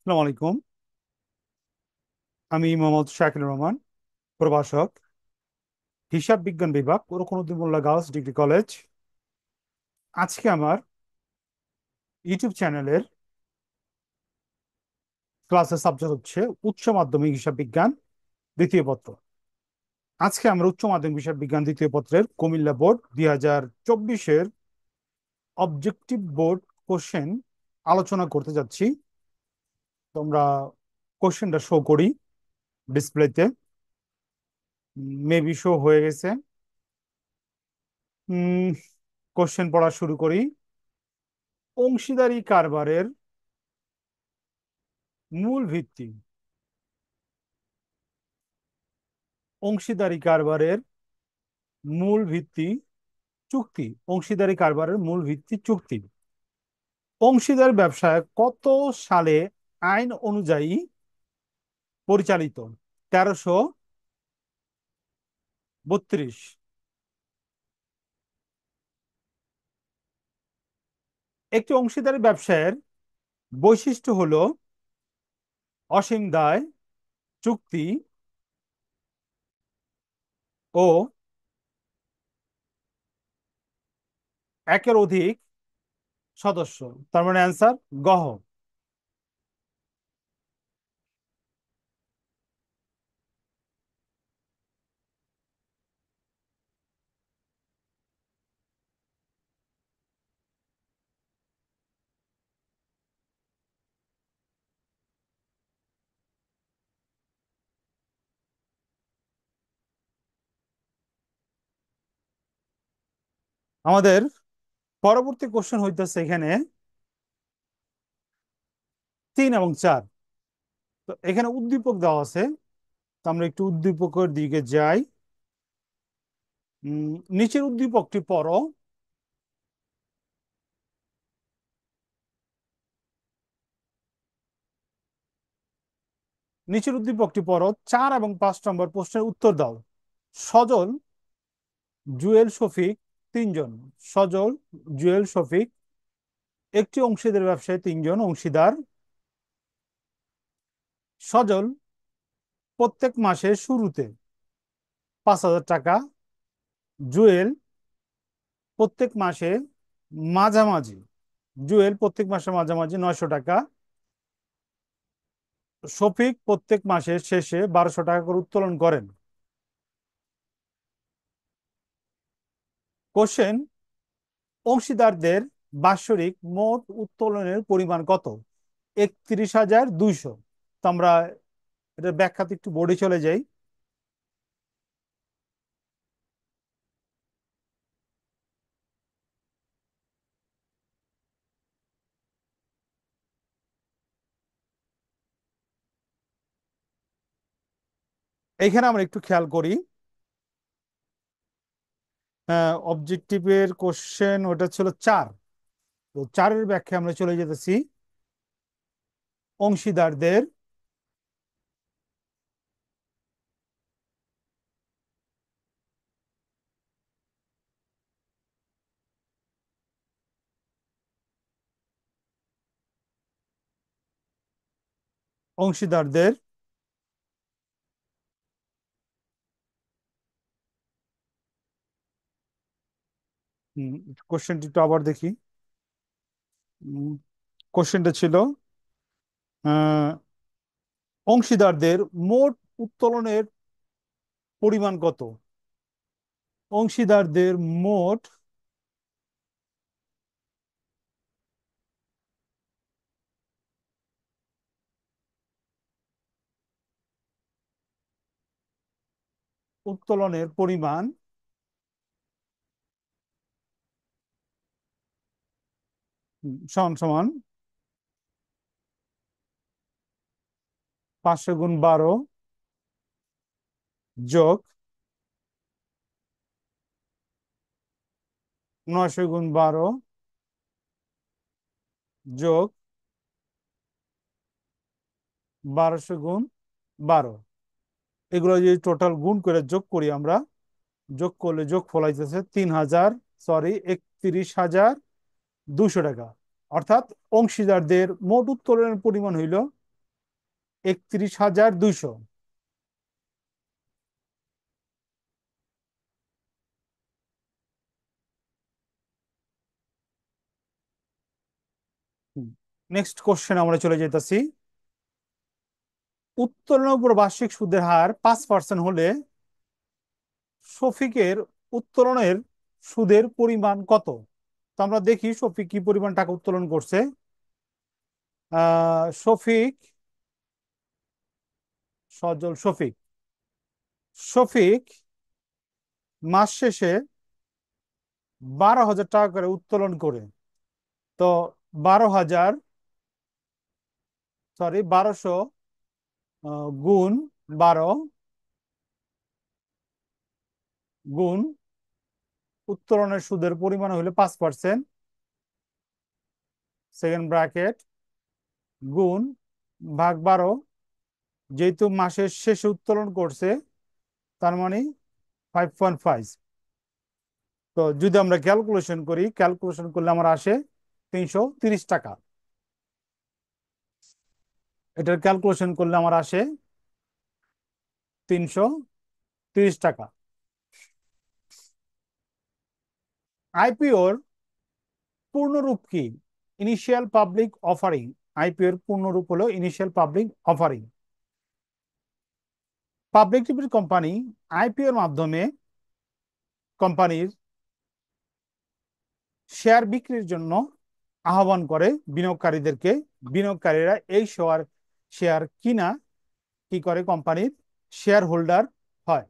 আসসালামু আলাইকুম। আমি মোহাম্মদ শাকিল রহমান, প্রভাষক, হিসাব বিজ্ঞান বিভাগ, রুকনউদ্দিন মোল্লা গার্লস ডিগ্রি কলেজ। আজকে আমার ইউটিউব চ্যানেলের ক্লাসের সাবজেক্ট হচ্ছে উচ্চ মাধ্যমিক হিসাব বিজ্ঞান দ্বিতীয় পত্র। আজকে আমরা উচ্চ মাধ্যমিক হিসাব বিজ্ঞান দ্বিতীয় পত্রের কুমিল্লা বোর্ড 2024-এর অবজেক্টিভ বোর্ড কোশ্চেন আলোচনা করতে যাচ্ছি। তোমরা কোশ্চেনটা শো করি ডিসপ্লেতে। মেবি শো হয়ে গেছে। কোশ্চেন পড়া শুরু করি। অংশীদারি কারবারের মূল ভিত্তি। অংশীদারি কারবারের মূল ভিত্তি চুক্তি। অংশীদারি কারবারের মূল ভিত্তি চুক্তি। অংশীদার ব্যবসায় কত সালে আইন অনুযায়ী পরিচালিত? 1332। একটি অংশীদারি ব্যবসায়ের বৈশিষ্ট্য হলো অসীম দায়, চুক্তি ও একের অধিক সদস্য। তার মানে অ্যান্সার গহ। আমাদের পরবর্তী কোশ্চেন হইতেছে এখানে 3 এবং 4। তো এখানে উদ্দীপক দেওয়া আছে। তো আমরা একটু উদ্দীপকের দিকে যাই। নিচের উদ্দীপকটি পড়ো। নিচের উদ্দীপকটি পড়ো, 4 এবং 5 নম্বর প্রশ্নের উত্তর দাও। সজল, জুয়েল, শফিক তিনজন। সজল, জুয়েল, শফিক একটি অংশীদার ব্যবসায় তিনজন অংশীদার। সজল প্রত্যেক মাসের শুরুতে 5,000 টাকা, জুয়েল প্রত্যেক মাসে মাঝামাঝি জুয়েল প্রত্যেক মাসে মাঝামাঝি 900 টাকা, শফিক প্রত্যেক মাসের শেষে 1,200 টাকা করে উত্তোলন করেন। কোশ্চেন, অংশীদারদের বাৎসরিক মোট উত্তোলনের পরিমাণ কত? 31,200। তো আমরা এটা ব্যাখ্যাতে একটু বোর্ডে চলে যাই। এইখানে আমরা একটু খেয়াল করি। অবজেক্টিভের কোশ্চেন ওটা ছিল 4। তো 4-এর ব্যাখ্যা আমরা চলে যেতেছি। অংশীদারদের অংশীদারদের কোশ্চেনটি একটু আবার দেখি। কোশ্চেনটা ছিল আহ, অংশীদারদের মোট উত্তোলনের পরিমাণ কত? অংশীদারদের মোট উত্তোলনের পরিমাণ সমান সমান 500 × 12 যোগ 900 × 12 যোগ 1,200 × 12। এগুলো যদি টোটাল গুণ করে যোগ করি আমরা, যোগ করলে যোগ ফল আসতেছে 31,200 টাকা। অর্থাৎ অংশীদারদের মোট উত্তোলনের পরিমাণ হইল 31,200। নেক্সট কোশ্চেন আমরা চলে যেতেছি। উত্তোলনের উপর বার্ষিক সুদের হার 5% হলে শফিকের উত্তোলনের সুদের পরিমাণ কত? তো আমরা দেখি শফিক কি পরিমাণ টাকা উত্তোলন করছে। শফিক, সজল শফিক, শফিক মাস শেষে 12,000 টাকা করে উত্তোলন করে। তো 12,000, সরি 1200 গুণ 12 গুণ উত্তোলনের সুদের পরিমাণ হলো 5%, সেকেন্ড ব্র্যাকেট, গুণ ভাগ 12, যেহেতু মাসের শেষে উত্তোলন করছে তার মানে 5.5। তো যদি আমরা ক্যালকুলেশন করি, ক্যালকুলেশন করলে আমার আসে 330 টাকা। এটার ক্যালকুলেশন করলে আমার আসে 330 টাকা। আইপিওর পূর্ণরূপ কি? Initial public offering. আইপিওর পূর্ণরূপ হলো initial public offering. Public limited company আইপিওর মাধ্যমে কোম্পানির শেয়ার বিক্রির জন্য আহ্বান করে বিনিয়োগকারীদেরকে। বিনিয়োগকারীরা এই শেয়ার শেয়ার কিনা কি করে কোম্পানির শেয়ার হোল্ডার হয়।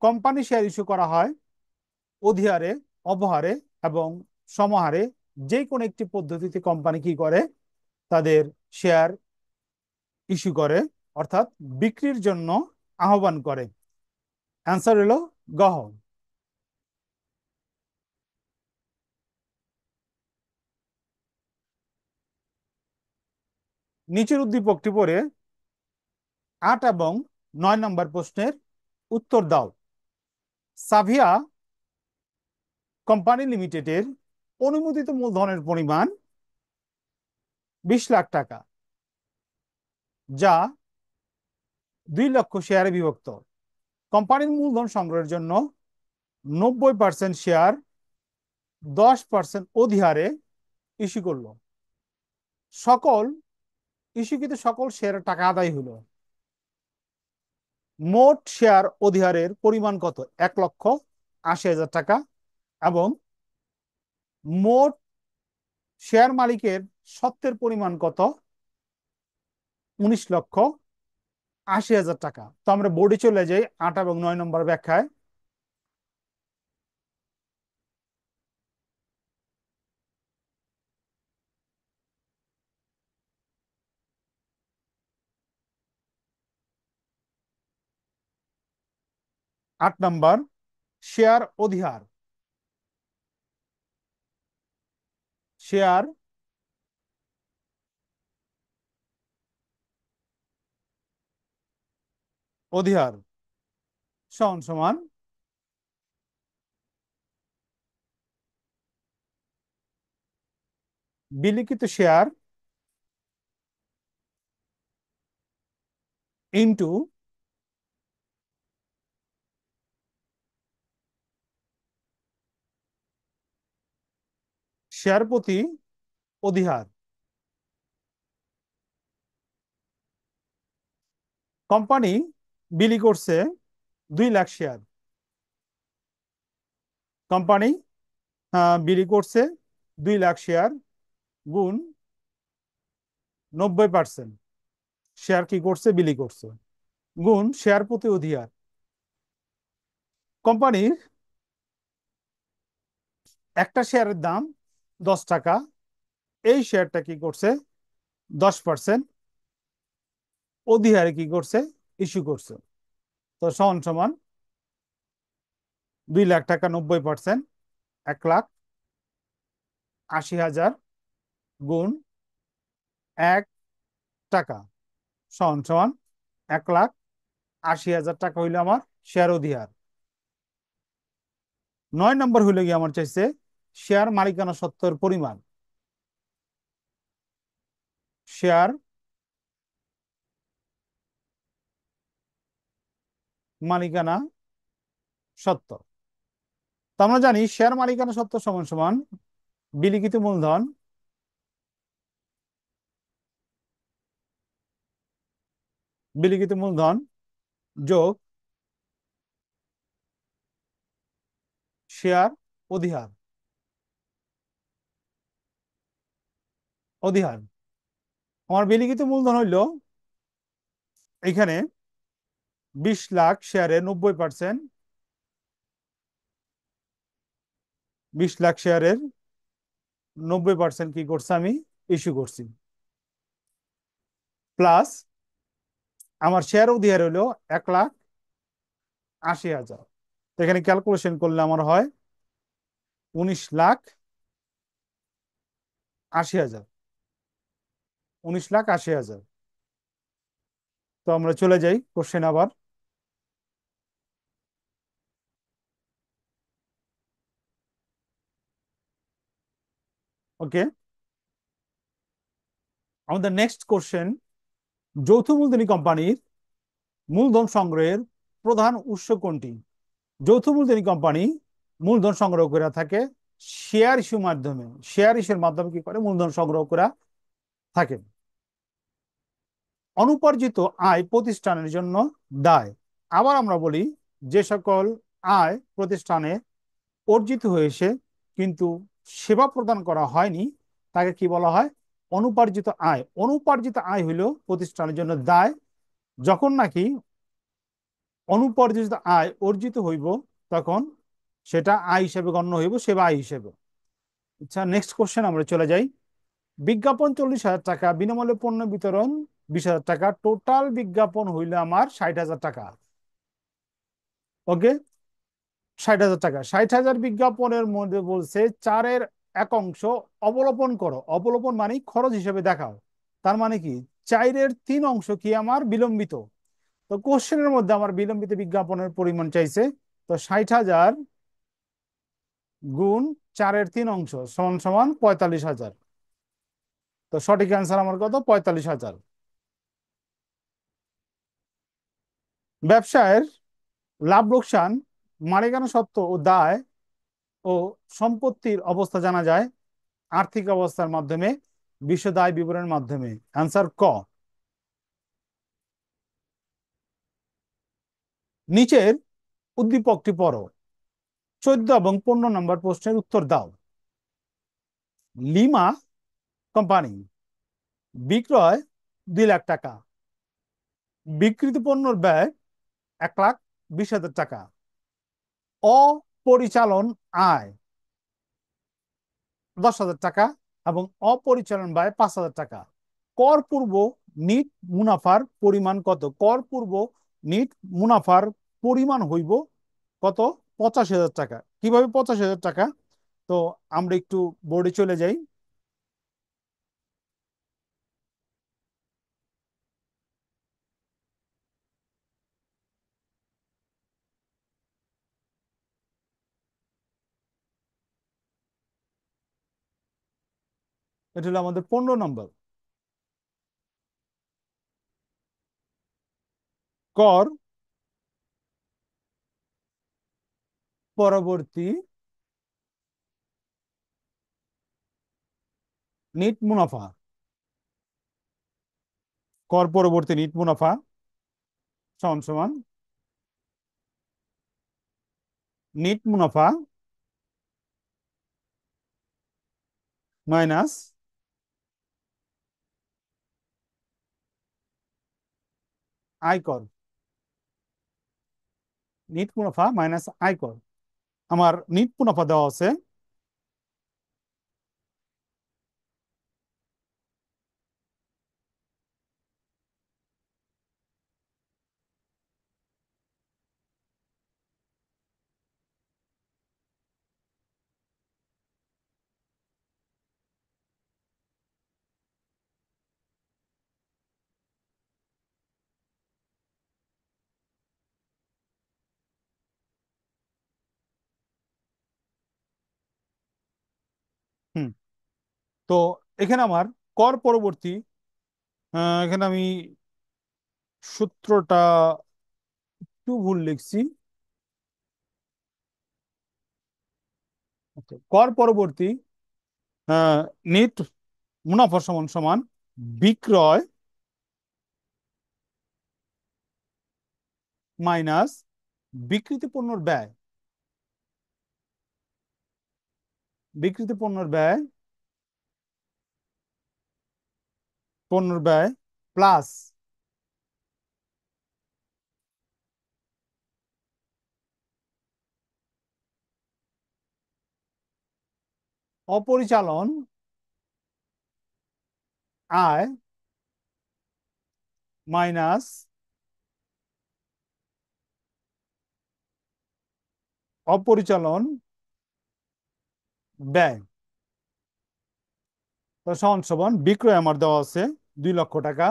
কোম্পানি শেয়ার ইস্যু করা হয় অধিহারে, অবহারে এবং সমাহারে। যে কোনো একটি পদ্ধতিতে কোম্পানি কি করে তাদের শেয়ার ইস্যু করে, অর্থাৎ বিক্রির জন্য আহ্বান করে। অ্যান্সার হলো গহ। নিচের উদ্দীপকটি পড়ে 8 এবং 9 নম্বর প্রশ্নের উত্তর দাও। সাভিয়া কোম্পানি লিমিটেডের অনুমোদিত মূলধনের পরিমাণ 20 লাখ টাকা, যা 2 লক্ষ শেয়ারে বিভক্ত। কোম্পানির মূলধন সংগ্রহের জন্য 90% শেয়ার 10% অধিহারে ইস্যু করলো। সকল ইস্যুকৃত সকল শেয়ারের টাকা আদায় হলো। মোট শেয়ার অধিহারের পরিমাণ কত? 1,80,000 টাকা। এবং মোট শেয়ার মালিকের স্বত্বের পরিমাণ কত? 19,80,000 টাকা। তো আমরা বোর্ডে চলে যাই 8 এবং 9 নম্বর ব্যাখ্যায়। 8 নম্বর, শেয়ার অধিহার। শেয়ার অধিহার সমান সমান বিলিখিত শেয়ার ইন্টু শেয়ার প্রতি অধিহার। কোম্পানি বিলি করছে 2 লাখ শেয়ার। কোম্পানি বিলি করছে 2 লাখ শেয়ার, গুণ 90% শেয়ার কি করছে বিলি করছে, গুণ শেয়ার প্রতি অধিহার। কোম্পানির একটা শেয়ারের দাম 10 টাকা। এই শেয়ারটা কি করছে 10% অধিহারে কি করছে ইস্যু করছে। তো সমান সমান 2 লাখ টাকা 90%, 1,80,000 গুণ 1 টাকা সমান সমান 1,80,000 টাকা হইলো আমার শেয়ার অধিহার। 9 নম্বর হইলে গিয়ে আমার চাইছে শেয়ার মালিকানা সত্ত্বের পরিমাণ। শেয়ার মালিকানা সত্ত্ব। তো আমরা জানি শেয়ার মালিকানা সত্ত্ব সমান সমান বিলিখিত মূলধন বিলিখিত মূলধন যোগ শেয়ার অধিহার। অধিহার আমার বিলিখিত মূলধন হইল এখানে 20 লাখ শেয়ারে 90%, 20 লাখ শেয়ারের 90% কি করছে আমি ইস্যু করছি, প্লাস আমার শেয়ার অধিহার হইলো 1,80,000। তো এখানে ক্যালকুলেশন করলে আমার হয় 19,80,000। 19,80,000। তো আমরা চলে যাই কোশ্চেন আবার। ওকে, আমাদের নেক্সট কোশ্চেন, যৌথ মূলধনী কোম্পানির মূলধন সংগ্রহের প্রধান উৎস কোনটি? যৌথ মূলধনী কোম্পানি মূলধন সংগ্রহ করে থাকে শেয়ার ইস্যুর মাধ্যমে। শেয়ার ইস্যুর মাধ্যমে কি করে মূলধন সংগ্রহ করা থাকে। অনুপার্জিত আয় প্রতিষ্ঠানের জন্য দায়। আবার আমরা বলি যে সকল আয় প্রতিষ্ঠানে অর্জিত হয়েছে কিন্তু সেবা প্রদান করা হয়নি তাকে কি বলা হয়? অনুপার্জিত আয়। অনুপার্জিত আয় হইল প্রতিষ্ঠানের জন্য দায় যখন নাকি অনুপার্জিত আয় অর্জিত হইব তখন সেটা আয় হিসেবে গণ্য হইব, সেবা আয় হিসেবে। আচ্ছা, নেক্সট কোশ্চেন আমরা চলে যাই। বিজ্ঞাপন 40,000 টাকা, বিনামূল্যে পণ্য বিতরণ 20,000 টাকা, টোটাল বিজ্ঞাপন হইলে আমার 60,000 টাকা। ওকে, 60,000 টাকা। 60,000 বিজ্ঞাপনের মধ্যে বলছে 4/1 অবলোপন করো। অবলোপন মানে খরচ হিসেবে দেখাও। তার মানে কি 4/3 কি আমার বিলম্বিত। তো কোশ্চেনের মধ্যে আমার বিলম্বিত বিজ্ঞাপনের পরিমাণ চাইছে। তো 60,000 গুণ 4/3 সমান সমান 45,000। তো সঠিক অ্যান্সার আমার কত? 45,000। ব্যবসায়ের লাভ লোকসান, মালিকানা সত্ত্ব ও দায় ও সম্পত্তির অবস্থা জানা যায় আর্থিক অবস্থার মাধ্যমে, বিশদ আয় বিবরণের মাধ্যমে। অ্যান্সার ক। নিচের উদ্দীপকটি পড়ো, 14 এবং 15 নম্বর প্রশ্নের উত্তর দাও। লিমা কোম্পানি বিক্রয় 2 লাখ টাকা, বিক্রিত পণ্যর ব্যয় 1,20,000 টাকা, অপরিচালন আয় 10,000 টাকা এবং অপরিচালন ব্যয় 5,000 টাকা। কর পূর্ব নিট মুনাফার পরিমাণ কত? কর পূর্ব নিট মুনাফার পরিমাণ হইব কত? 85,000 টাকা। কিভাবে 85,000 টাকা? তো আমরা একটু বোর্ডে চলে যাই। এটা হলো আমাদের 15 নম্বর। কর পরবর্তী নিট মুনাফা। কর পরবর্তী নিট মুনাফা সমান সমান নিট মুনাফা মাইনাস আয়কর। নিট মুনাফা মাইনাস আয়কর। আমার নিট মুনাফা দেওয়া আছে হুম। তো এখানে আমার কর পরবর্তী এখানে আমি সূত্রটা একটু ভুল লিখছি। আচ্ছা, কর পরবর্তী নেট মুনাফা সমান সমান বিক্রয় মাইনাস বিক্রিত পণ্যের ব্যয়। বিক্রিত পণ্যের ব্যয় প্লাস অপরিচালন আয় মাইনাস অপরিচালন ব্যয়। তো সমান সমান বিক্রয় আমার দেওয়া আছে 2 লক্ষ টাকা,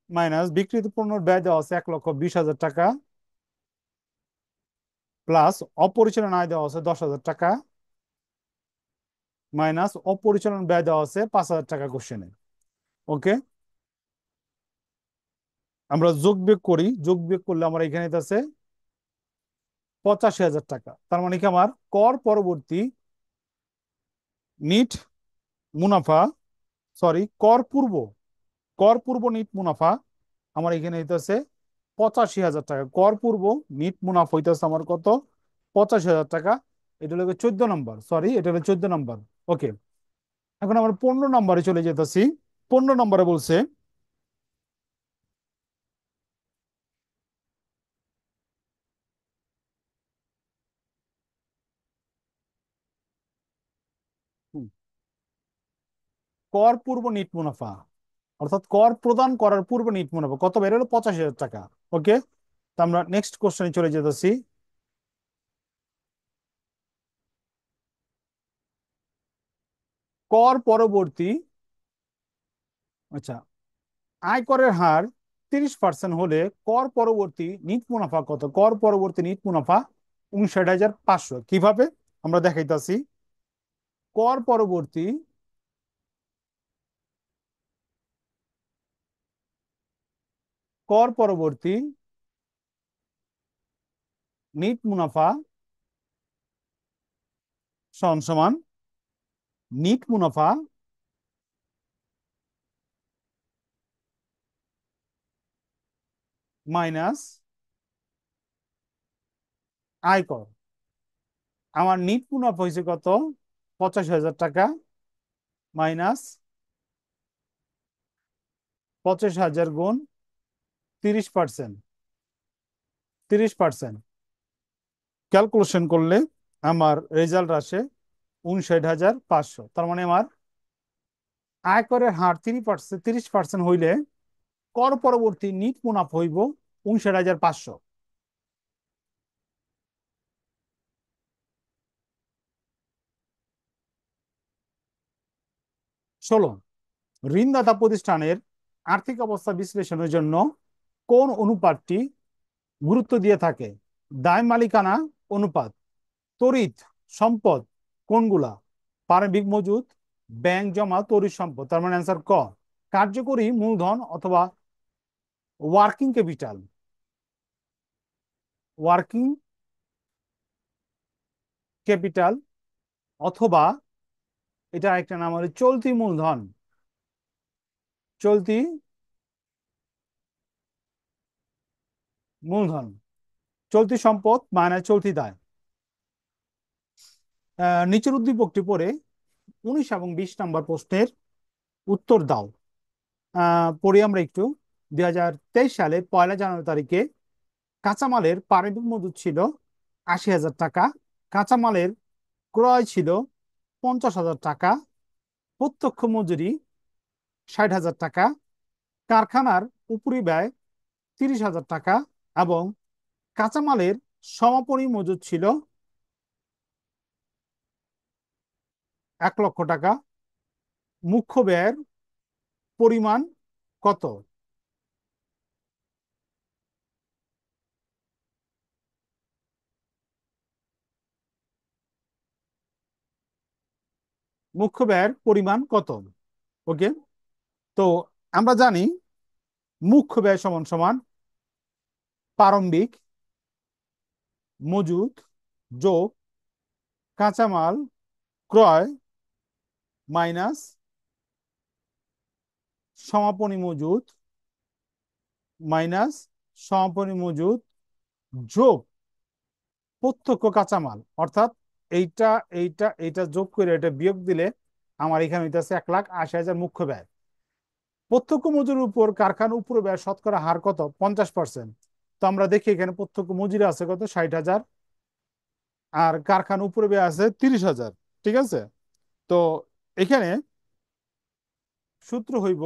মাইনাস বিক্রিত পণ্যের ব্যয় দেওয়া আছে 1,20,000 টাকা, প্লাস অপরিচালন আয় দেওয়া আছে 10,000 টাকা, মাইনাস অপরিচালন ব্যয় দেওয়া আছে 5,000 টাকা কোশ্চেনে। ওকে, আমরা যোগ বিয়োগ করি। যোগ বিয়োগ করলে আমার এখানে আছে 85,000 টাকা। তার মানে কি আমার কর পরবর্তী নিট মুনাফা, সরি কর পূর্ব নিট মুনাফা আমার এখানে হইতেছে 85,000 টাকা। কর পূর্ব নিট মুনাফা হইতেছে আমার কত? 85,000 টাকা। এটা হলো 14 নম্বর, সরি এটা হলো 14 নম্বর। ওকে, এখন আমরা 15 নম্বরে চলে যেতেছি। 15 নম্বরে বলছে হুম, কর পূর্ব নিট মুনাফা, অর্থাৎ কর প্রদান করার পূর্বে নিট মুনাফা কত বের হলো? 85,000 টাকা। ওকে, তো আমরা নেক্সট কোশ্চেনে চলে যেতেছি। কর পরবর্তী, আচ্ছা, আয়করের হার 30% হলে কর পরবর্তী নিট মুনাফা কত? কর পরবর্তী নিট মুনাফা 59,500। কিভাবে আমরা দেখাইতেছি? কর পরবর্তী কর পরবর্তী নিট মুনাফা সমান সমান নিট মুনাফা মাইনাস আয়কর। আমার নিট মুনাফা হয়েছে কত? 85,000 টাকা, মাইনাস 85,000 গুণ 30%। 30% ক্যালকুলেশন করলে আমার রেজাল্ট আসে 59,500। তার মানে আমার আয়করের হার 30% হইলে কর পরবর্তী নিট মুনাফা হইব 59,500। 16, ঋণদাতা প্রতিষ্ঠানের আর্থিক অবস্থা বিশ্লেষণের জন্য কোন অনুপাতটি গুরুত্ব দিয়ে থাকে? দায় মালিকানা অনুপাত, তড়িৎ সম্পদ কোনগুলা? পারমিক মজুদ, ব্যাংক জমা, তড়িৎ সম্পদ। তার মানে অ্যান্সার ক, কার্যকরী মূলধন অথবা ওয়ার্কিং ক্যাপিটাল। ওয়ার্কিং ক্যাপিটাল অথবা এটা একটা নাম হলো চলতি মূলধন। চলতি মূলধন, চলতি সম্পদ মানে চলতি দায়। নিচের উদ্দীপকটি পড়ে 19 এবং 20 নম্বর প্রশ্নের উত্তর দাও। পড়ি আমরা একটু। 2023 সালে 1 জানুয়ারি কাঁচামালের পারিমিক মজুদ ছিল 80,000 টাকা। কাঁচামালের ক্রয় ছিল 50,000 টাকা। প্রত্যক্ষ মজুরি 60,000 টাকা। কারখানার উপরি ব্যয় 30,000 টাকা এবং কাঁচামালের সমাপনী মজুদ ছিল 1 লক্ষ টাকা। মুখ্য ব্যয়ের পরিমাণ কত? মুখ্য ব্যয়ের পরিমাণ কত? ওকে। তো আমরা জানি মুখ্য ব্যয় সমান সমান প্রারম্ভিক মজুদ যোগ কাঁচামাল ক্রয় মাইনাস সমাপনী মজুদ মাইনাস সমাপনী মজুদ যোগ প্রত্যক্ষ কাঁচামাল। অর্থাৎ এইটা এইটা এইটা যোগ করে এটা বিয়োগ দিলে আমার এখানে হইতেছে 1,80,000 মুখ্য ব্যয়। প্রত্যক্ষ মজুরির উপর কারখানার উপর ব্যয় শতকরা হার কত? 50%। তো আমরা দেখি এখানে প্রত্যক্ষ মজুরি আছে কত? 60,000। আর কারখানার উপরে ব্যয় আছে 30,000। ঠিক আছে। তো এখানে সূত্র হইব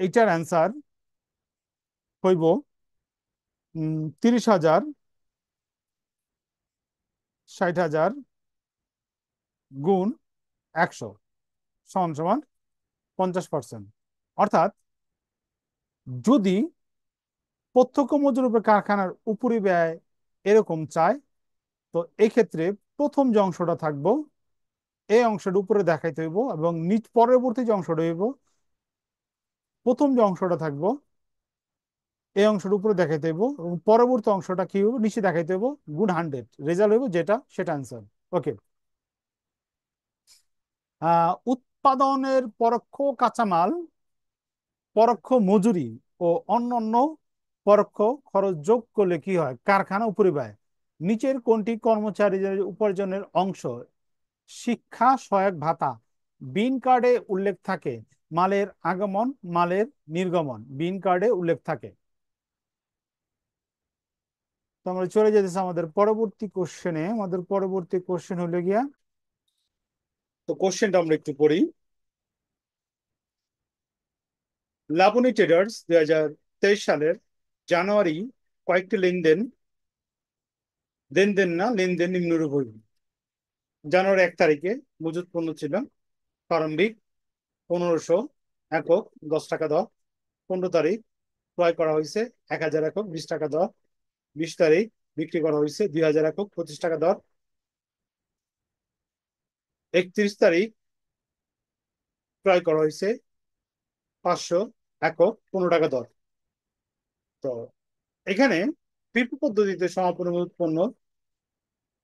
এইটার অ্যান্সার হইব 30,000 60,000 গুণ 100 সমান সমান 50%। অর্থাৎ যদি প্রত্যক্ষ মজুরির উপর কারখানার উপরি ব্যয় এরকম চায়, তো এই ক্ষেত্রে প্রথম যে অংশটা থাকবো এই অংশটা উপরে দেখাইতে হইব, এবং নিচ পরবর্তী যে অংশটা হইব প্রথম যে অংশটা থাকবো এই অংশটা উপরে দেখাইতে হইব, এবং পরবর্তী অংশটা কি হইব নিচে দেখাইতে হইব গুণ 100। রেজাল্ট হইব যেটা সেটা অ্যান্সার। ওকে। উৎপাদনের পরোক্ষ কাঁচামাল পরোক্ষ মজুরি ও অন্যান্য পরোক্ষ খরচ যোগ করলে কি হয়? কারখানা উপরি ব্যয়। নিচের কোনটি কর্মচারীদের উপার্জনের অংশ? শিক্ষা সহায়ক ভাতা। বিন কার্ডে উল্লেখ থাকে মালের আগমন মালের নির্গমন, বিন কার্ডে উল্লেখ থাকে। তো আমরা চলে যেতেছি আমাদের পরবর্তী কোশ্চেনে। আমাদের পরবর্তী কোশ্চেন হলো গিয়া, তো কোশ্চেনটা আমরা একটু পড়ি। লাবণী ট্রেডার্স 2023 সালের জানুয়ারি কয়েকটি লেনদেন লেনদেন না লেনদেন নিম্নরূপ হইল। জানুয়ারি 1 তারিখে মজুত পণ্য ছিল প্রারম্ভিক 1500 একক 10 টাকা দর। 15 তারিখ ক্রয় করা হয়েছে 1,000 একক 20 টাকা দর। 20 তারিখ বিক্রি করা হয়েছে 2,000 একক 25 টাকা দর। 31 তারিখ ক্রয় করা হয়েছে 500 একক 15 টাকা দর। তো এখানে পিপি পদ্ধতিতে সমাপনী মজুত পণ্য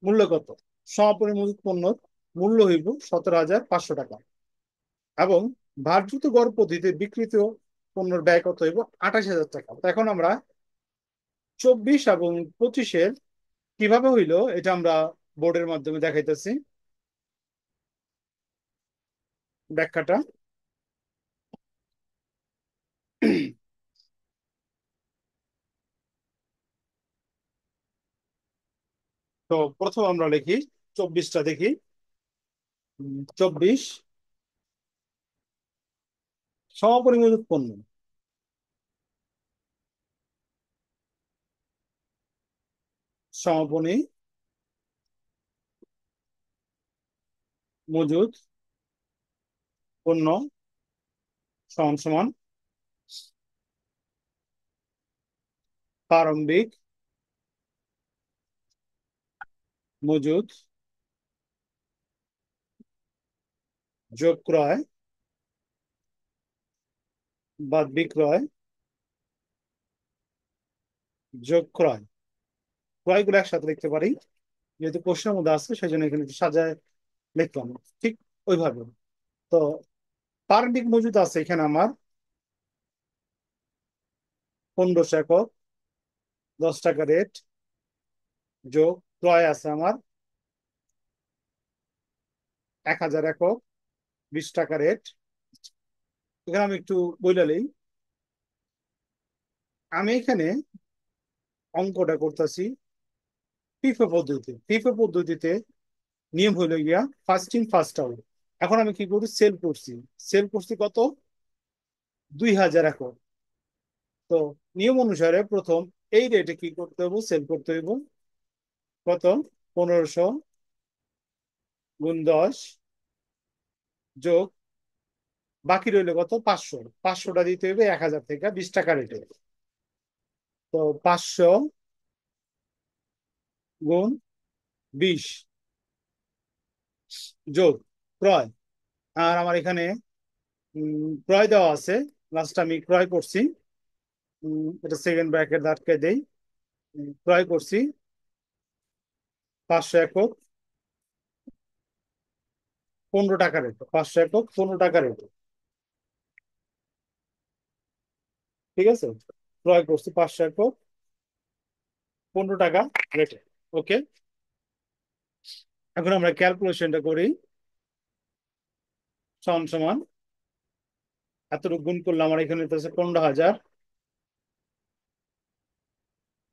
মূল্য কত? সমাপনী মজুত পণ্য মূল্য হইব 17,500 টাকা, এবং ভারযুক্ত গড় পদ্ধতিতে বিক্রিত পণ্যের ব্যয় কত হইব? 28,000 টাকা। তো এখন আমরা 24 এবং 25-এর কিভাবে হইলো এটা আমরা বোর্ডের মাধ্যমে দেখাইতেছি ব্যাখ্যাটা। তো প্রথম আমরা লিখি 24টা দেখি। 24 সমাপনী মজুত পণ্য সমাপনী মজুত পণ্য সমান সমান প্রারম্ভিক মজুত যোগ ক্রয় বা বিক্রয় যোগ ক্রয়। ক্রয়গুলো একসাথে লিখতে পারি, যেহেতু প্রশ্নের মধ্যে আছে সেই জন্য এখানে একটু সাজায় লিখলাম ঠিক ওইভাবে। তো প্রারম্ভিক মজুত আছে এখানে আমার 1500 একক 10 টাকা রেট, যোগ ক্রয় আছে আমার 1,000 একক 20 টাকা রেট। এখানে আমি একটু বইলা লই। আমি এখানে অঙ্কটা করতেছি ফিফো পদ্ধতিতে। ফিফো পদ্ধতিতে নিয়ম হইলো গিয়া ফার্স্ট ইন ফার্স্ট আউট। এখন আমি কি করি? সেল করছি। সেল করছি কত? 2,000 একক। তো নিয়ম অনুসারে প্রথম এই রেটে কি করতে হবে? সেল করতে হইব কত? 1500 গুণ 10 যোগ বাকি রইল কত? 500। 500টা দিতে হইবে 1,000 থেকে 20 টাকা রেটে। তো 500 গুণ 20 যোগ ক্রয়। আর আমার এখানে ক্রয় দেওয়া আছে। লাস্ট আমি ক্রয় করছি। এটা সেকেন্ড ব্র্যাকেট আটকে দেই। ক্রয় করছি 500 একক 15 টাকা রেট, 500 একক 15 টাকা রেট। ঠিক আছে, ক্রয় করছি 500 একক 15 টাকা রেটে। ওকে, এখন আমরা ক্যালকুলেশনটা করি। সমান সমান এতটুকু গুণ করলে আমার এখানে হইতেছে 15,000,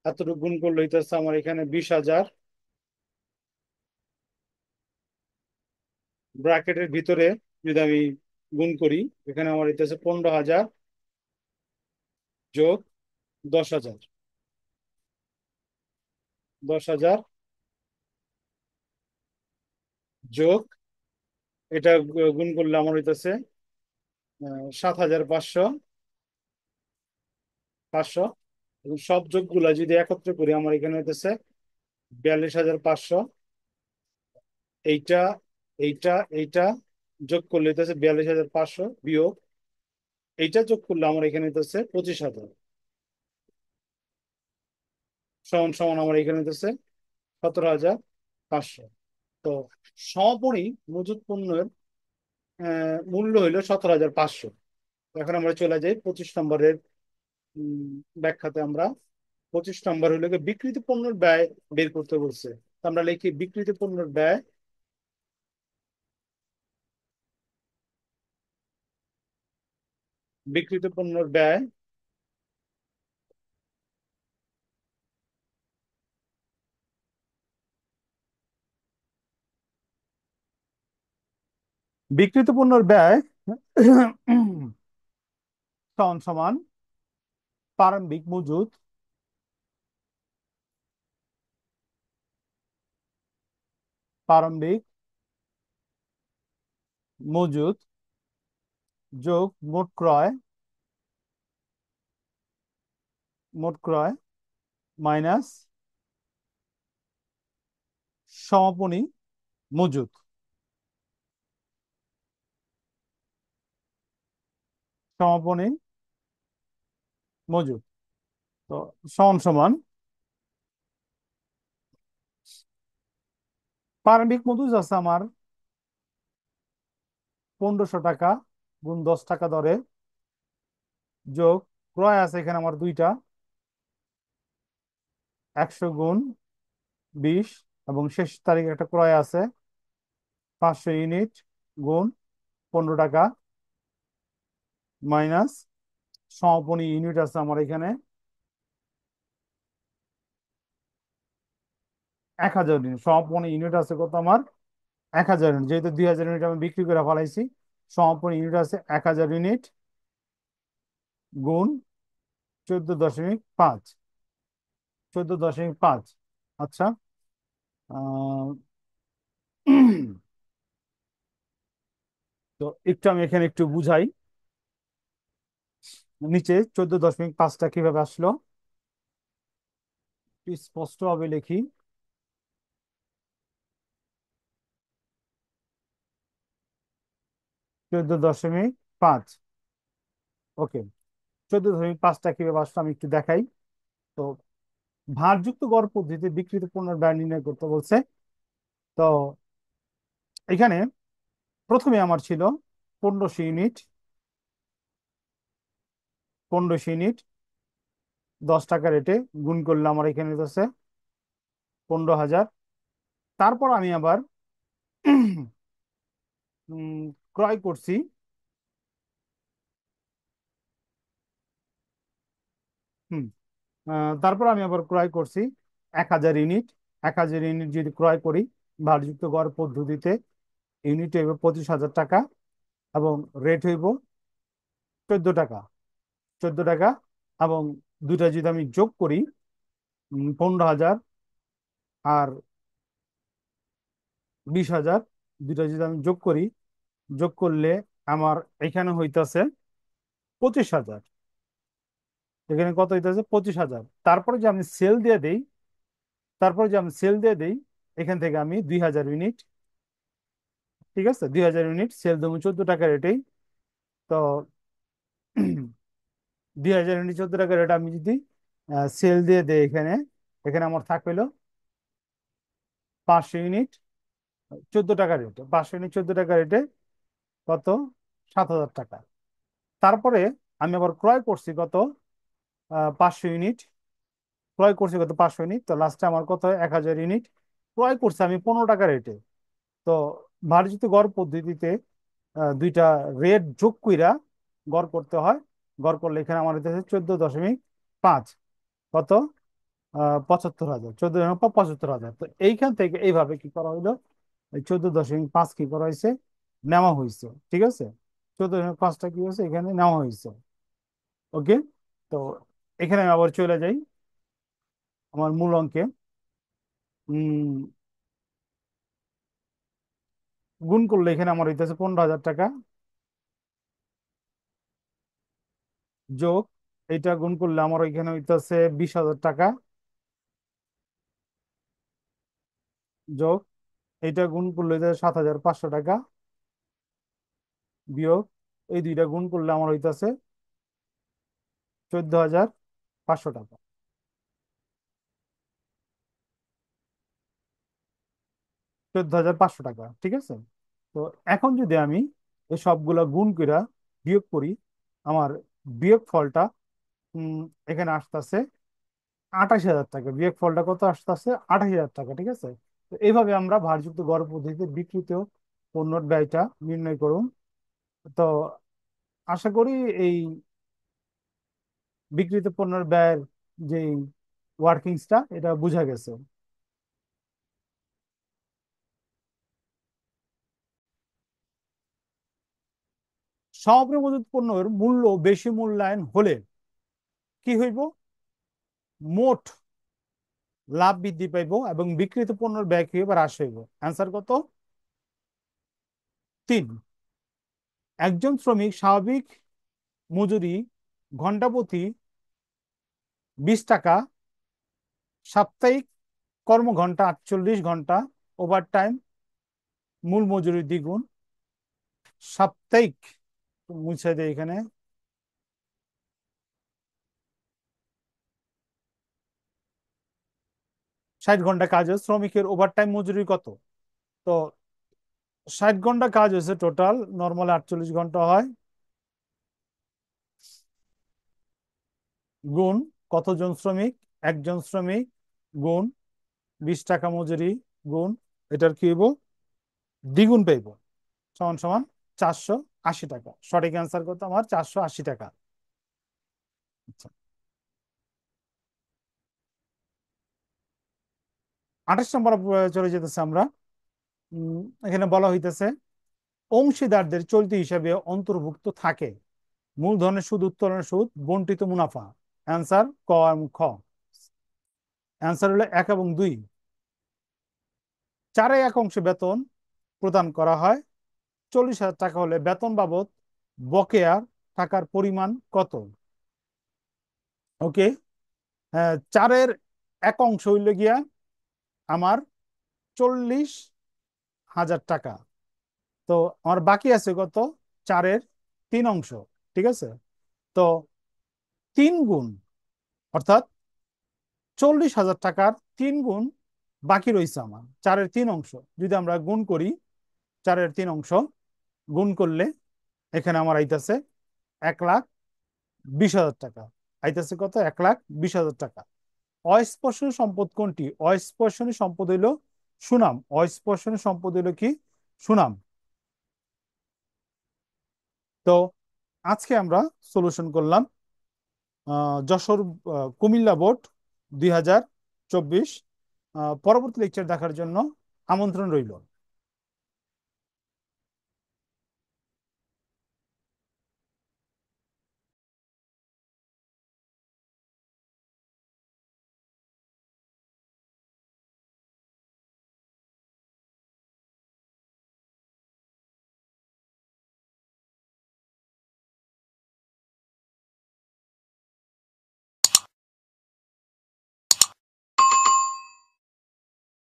এতটুকু গুণ করলে হইতেছে আমার এখানে 20,000, ব্র্যাকেটের ভিতরে যদি আমি গুণ করি, এখানে আমার হইতেছে 15,000 যোগ 10,000, 10,000 যোগ এটা গুণ করলে আমার হইতেছে 7,500, 500। এবং সব যোগগুলা যদি একত্র করি আমার এখানে হইতেছে 42,500। এইটা এইটা এইটা যোগ করলে হইতেছে 42,500, বিয়োগ এইটা যোগ করলে আমার এখানে হইতেছে 25,000, সমান সমান আমার এখানে হইতেছে 17,500। তো সমাপনী মজুত পণ্যের মূল্য হইলো 17,500। এখন আমরা চলে যাই 25 নম্বরের ব্যাখ্যাতে। আমরা 25 নম্বর হইলো গিয়ে বিক্রিত পণ্যের ব্যয় বের করতে বলছে। তো আমরা লিখি বিক্রিত পণ্যের ব্যয়, বিক্রিত পণ্যের ব্যয় বিক্রিত পণ্যের ব্যয় সমান সমান প্রারম্ভিক মজুত, প্রারম্ভিক মজুত যোগ মোট ক্রয়, মোট ক্রয় মাইনাস সমাপনী মজুত, সমাপনী মজুত। তো সমান সমান প্রারম্ভিক মজুত আছে আমার 1,500 টাকা গুণ 10 টাকা দরে, যোগ ক্রয় আছে এখানে আমার দুইটা, 100 গুণ 20, এবং শেষ তারিখে একটা ক্রয় আছে 500 ইউনিট গুণ 15 টাকা, মাইনাস সমাপনী ইউনিট আছে আমার এখানে 1,000 ইউনিট। সমাপনী ইউনিট আছে কত আমার? 1,000 ইউনিট। যেহেতু 2,000 ইউনিট আমি বিক্রি করে ফেলাইছি, সমাপনী ইউনিট আছে 1,000 ইউনিট গুণ 14.5, 14.5। আচ্ছা, আহ, তো একটু আমি এখানে একটু বুঝাই। নিচে 14.5টা কিভাবে আসলো একটু স্পষ্ট ভাবে লিখি। 14.5। ওকে, 14.5টা কিভাবে আসলো আমি একটু দেখাই। তো ভারযুক্ত গড় পদ্ধতিতে বিক্রিত পণ্যের ব্যয় নির্ণয় করতে বলছে। তো এখানে প্রথমে আমার ছিল 1,500 ইউনিট, 1,500 ইউনিট 10 টাকা রেটে গুণ করলে আমার এখানে আছে 15,000। তারপর আমি আবার ক্রয় করছি। হুম তারপর আমি আবার ক্রয় করছি 1,000 ইউনিট। 1,000 ইউনিট যদি ক্রয় করি ভারযুক্ত গড় পদ্ধতিতে, ইউনিট হইব 25,000 টাকা এবং রেট হইব 14 টাকা, 14 টাকা। এবং দুইটা যদি আমি যোগ করি 15,000 আর 20,000, দুইটা যদি আমি যোগ করি, যোগ করলে আমার এখানে হইতাছে 25,000। এখানে কত হইতাছে? 25,000। তারপরে যে আমি সেল দিয়ে দেই, তারপরে যে আমি সেল দিয়ে দেই, এখান থেকে আমি 2,000 ইউনিট ঠিক আছে, 2000 ইউনিট সেল দেবো 14 টাকা রেটেই। তো 2000 ইউনিট 14 টাকা রেট আমি যদি সেল দিয়ে দেই এখানে, এখানে আমার থাকবে হলো 500 ইউনিট 14 টাকা রেটে, 500 ইউনিট 14 টাকা রেটে কত, 7,000 টাকা। তারপরে আমি আবার ক্রয় করছি কত, 500 ইউনিট ক্রয় করছি কত, 500 ইউনিট। তো লাস্টে আমার কত হয়, 1000 ইউনিট ক্রয় করছি আমি 15 টাকা রেটে। তো ভার্জিত গড় পদ্ধতিতে দুইটা রেট যোগ কইরা গড় করতে হয়। গড় করলে এখানে আমার হইতেছে 14.5, কত, 75,000, 14,75,000। তো এইখান থেকে এইভাবে কি করা হইলো, এই 14.5 কি করা হয়েছে, নেওয়া হয়েছে। ঠিক আছে, 14.5টা কি হয়েছে এখানে নেওয়া হয়েছে। ওকে। তো এখানে আমি আবার চলে যাই আমার মূল অঙ্কে। উম গুণ করলে এখানে আমার হইতেছে 15,000 টাকা, যোগ এটা গুণ করলে আমার এখানে হইতেছে 20,000 টাকা, যোগ এটা গুণ করলে হইতেছে 7,500 টাকা, বিয়োগ এই দুইটা গুণ করলে আমার হইতেছে 14,500 টাকা। 14,500 টাকা, ঠিক আছে। তো এখন যদি আমি এই সবগুলা গুণ কইরা বিয়োগ করি, আমার বিয়োগ ফলটা উম, এখানে আসতেছে 28,000 টাকা। বিয়োগ ফলটা কত আসতেছে, 28,000 টাকা। ঠিক আছে। তো এইভাবে আমরা ভারযুক্ত গড় পদ্ধতিতে বিক্রিত পণ্যের ব্যয়টা নির্ণয় করুন। তো আশা করি এই বিক্রিত পণ্যের ব্যয়ের যে ওয়ার্কিংসটা এটা বোঝা গেছে। সমাপনী মজুত পণ্যের মূল্য বেশি মূল্যায়ন হলে কি হইব, মোট লাভ বৃদ্ধি পাইব এবং বিক্রিত পণ্যের ব্যয় কি হইব, হ্রাস হইব। অ্যান্সার কত, 3। একজন শ্রমিক স্বাভাবিক মজুরি ঘন্টা প্রতি 20 টাকা, সাপ্তাহিক কর্মঘন্টা 48 ঘন্টা, ওভারটাইম মূল মজুরি দ্বিগুণ, সাপ্তাহিক, মুছে দেয় এখানে, 60 ঘন্টা কাজে শ্রমিকের ওভারটাইম মজুরি কত। তো 60 ঘন্টা কাজ হয়েছে টোটাল, নর্মাল 48 ঘন্টা হয়, গুণ কতজন শ্রমিক, একজন শ্রমিক, গুণ 20 টাকা মজুরি, গুণ এটার কি হইব, দ্বিগুণ পাইব, সমান সমান 480 টাকা। সঠিক অ্যান্সার কত আমার, 480 টাকা। আচ্ছা, 28 নম্বর চলে যেতেছে আমরা। এখানে বলা হইতেছে অংশীদারদের চলতি হিসাবে অন্তর্ভুক্ত থাকে মূলধনের সুদ, উত্তোলনের সুদ, বন্টিত মুনাফা। অ্যান্সার ক এবং খ। অ্যান্সার হলো 1 এবং 2। 4/1 বেতন প্রদান করা হয়, 40,000 টাকা হলে বেতন বাবদ বকেয়া টাকার পরিমাণ কত। ওকে। 4/1 হইল গিয়া আমার 40,000 টাকা। তো আমার বাকি আছে কত, 4/3। ঠিক আছে। তো 3 গুণ, অর্থাৎ 40,000 টাকার 3 গুণ বাকি রয়েছে আমার 4/3। যদি আমরা গুণ করি, 4/3 গুণ করলে এখানে আমার আইতাছে 1,20,000 টাকা। আইতাছে কত, 1,20,000 টাকা। অস্পর্শনীয় সম্পদ কোনটি, অস্পর্শনীয় সম্পদ হইল সুনাম। অস্পর্শনীয় সম্পদ হইল কি, সুনাম। তো আজকে আমরা সলিউশন করলাম যশোর কুমিল্লা বোর্ড 2024। পরবর্তী লেকচার দেখার জন্য আমন্ত্রণ রইল।